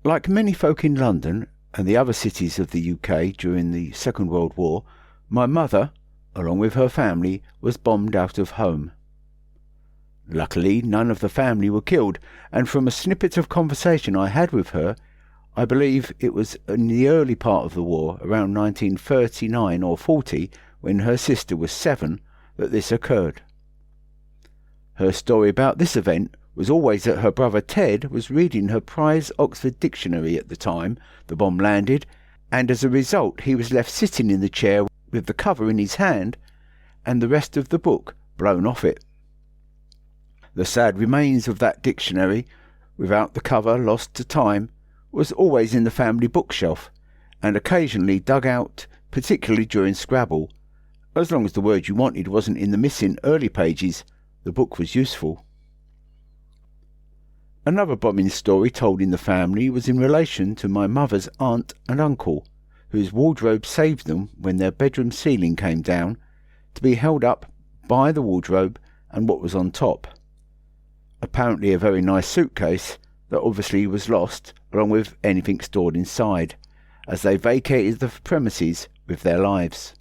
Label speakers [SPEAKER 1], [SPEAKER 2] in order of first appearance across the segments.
[SPEAKER 1] Like many folk in London and the other cities of the UK during the Second World War, my mother, along with her family, was bombed out of home. Luckily, none of the family were killed, and from a snippet of conversation I had with her, I believe it was in the early part of the war, around 1939 or 40, when her sister was 7, that this occurred. Her story about this event was always that her brother Ted was reading her prize Oxford Dictionary at the time the bomb landed, and as a result he was left sitting in the chair with the cover in his hand and the rest of the book blown off it. The sad remains of that dictionary, without the cover lost to time, was always in the family bookshelf, and occasionally dug out, particularly during Scrabble. As long as the word you wanted wasn't in the missing early pages, the book was useful. Another bombing story told in the family was in relation to my mother's aunt and uncle, whose wardrobe saved them when their bedroom ceiling came down, to be held up by the wardrobe and what was on top. Apparently a very nice suitcase that obviously was lost, along with anything stored inside, as they vacated the premises with their lives.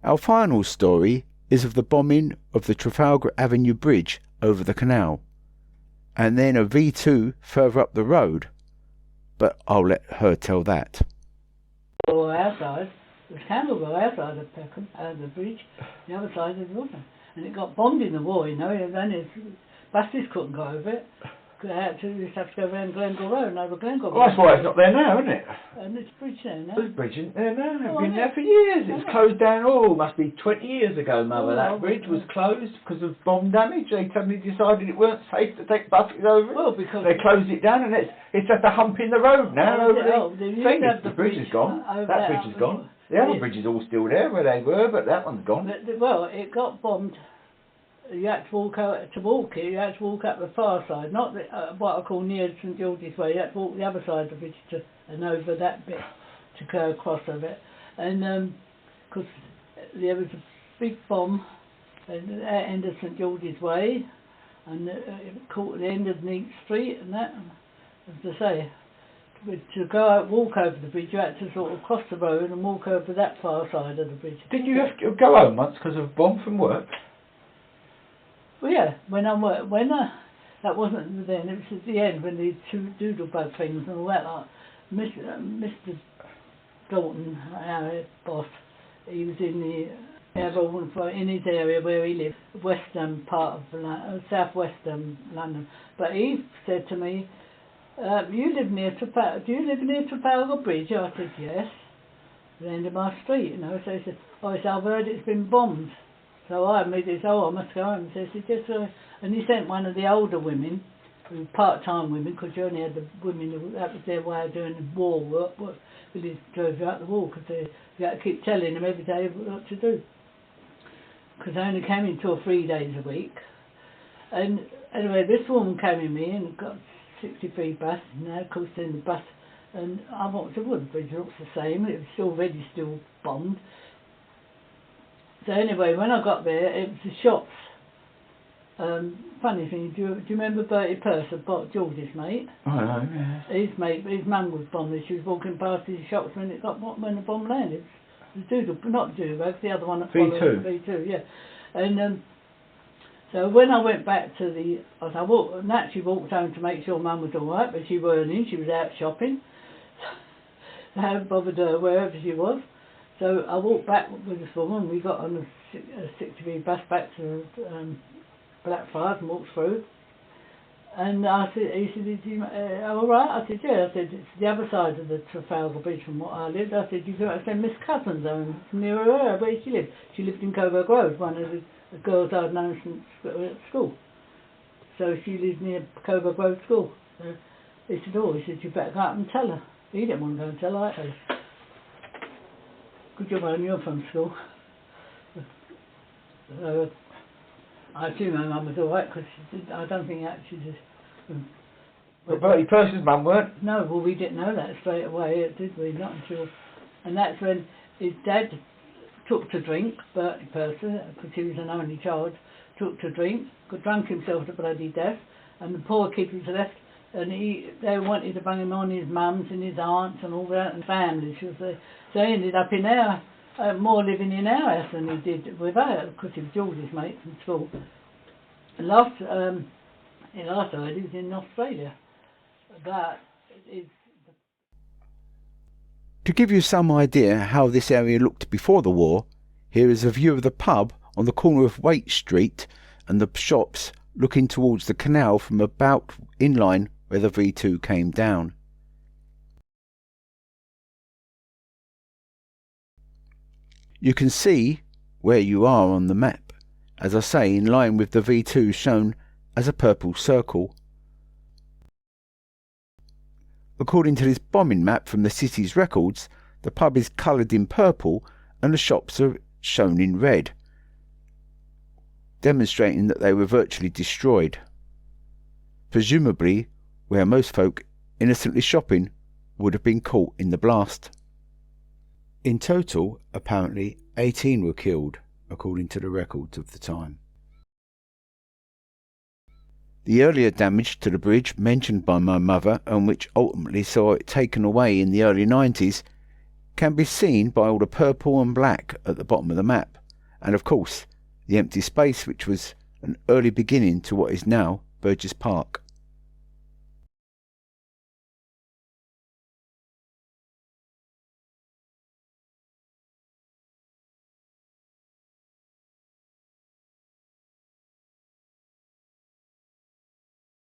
[SPEAKER 1] Our final story is of the bombing of the Trafalgar Avenue Bridge over the canal, and then a V2 further up the road, but I'll let her tell that.
[SPEAKER 2] Or outside, there's Camberwell outside of Peckham, the bridge, the other side of the water. And it got bombed in the war, and then buses couldn't go over it. They used to have to go around Glengall Road and over Glengall Road.
[SPEAKER 3] Well, that's why it's not there now, isn't it?
[SPEAKER 2] And it's a bridge there now.
[SPEAKER 3] There's a bridge isn't there now. It's been there for years. It's closed down. Must be 20 years ago, Mother. That bridge was closed because of bomb damage. They suddenly decided it weren't safe to take buses over it.
[SPEAKER 2] Well, because
[SPEAKER 3] they closed it down, and it's just a hump in the road now. The bridge is gone. That bridge is gone. The other bridge is all still there where they were, but that one's gone.
[SPEAKER 2] Well, it got bombed. You had to walk out to walk it. You had to walk up the far side, not the, what I call near St George's Way. You had to walk the other side of the bridge and over that bit to go across of it. And because there was a big bomb at the end of St George's Way, and it caught at the end of Waite Street, and that, as I say, to go out, walk over the bridge, you had to sort of cross the road and walk over that far side of the bridge.
[SPEAKER 3] Did you have to go home once because of a bomb from work?
[SPEAKER 2] Well, yeah, that wasn't then, it was at the end when the two doodlebug things and all that, like Mr. Dalton, our boss, he was in his area where he lived, western part of southwestern London. But he said to me, do you live near Trafalgar Bridge? I said, yes, the end of my street, you know. So he said, I've heard it's been bombed. So I immediately said, I must go home. So he said, yes, and he sent one of the older women, part-time women, because you only had the women, that was their way of doing the war work, really drove you out the war, because you had to keep telling them every day what to do. Because they only came in 2 or 3 days a week. And anyway, this woman came in me and got 63 bus, now of course in the bus, and I walked to the bridge, looks the same, it was already still bombed. So anyway, when I got there, it was the shops. Funny thing, do you remember Bertie Purser, George's mate?
[SPEAKER 3] I know, yeah.
[SPEAKER 2] His mum was bombed. She was walking past his shops when the bomb landed. Not Doodlebug, the other one that followed. V2, yeah. And so when I went back to I naturally walked home to make sure Mum was all right, but she weren't in. She was out shopping. I hadn't bothered her wherever she was. So I walked back with this woman. We got on a 60B bus back to Blackfriars and walked through. And he said, all right? I said, yeah. I said, it's the other side of the Trafalgar Bridge from what I lived. I said, I said, Miss Cousin's home, near her, where she lived. She lived in Coburg Grove, one of the girls I'd known since at school. So she lived near Coburg Grove School. So he said, you better go up and tell her. He didn't want to go and tell her. Good job on you're from school. So I assume my mum was all right, because I don't think actually just...
[SPEAKER 3] But Bertie Purser's mum weren't?
[SPEAKER 2] No, well, we didn't know that straight away, did we? Not until... And that's when his dad took to drink, Bertie Purser, because he was an only child, took to drink, got drunk himself to bloody death, and the poor kid was left and they wanted to bring him on his mums and his aunts and all that and families. So he ended up in more living in our house than he did with her, because he was George's mate from school. And last I heard he was in Australia. That is.
[SPEAKER 1] To give you some idea how this area looked before the war, here is a view of the pub on the corner of Waite Street and the shops looking towards the canal from about in line where the V2 came down. You can see where you are on the map, as I say, in line with the V2 shown as a purple circle. According to this bombing map from the city's records, the pub is coloured in purple and the shops are shown in red, demonstrating that they were virtually destroyed, presumably where most folk innocently shopping would have been caught in the blast. In total, apparently 18 were killed, according to the records of the time. The earlier damage to the bridge mentioned by my mother, and which ultimately saw it taken away in the early 90s, can be seen by all the purple and black at the bottom of the map, and of course the empty space which was an early beginning to what is now Burgess Park.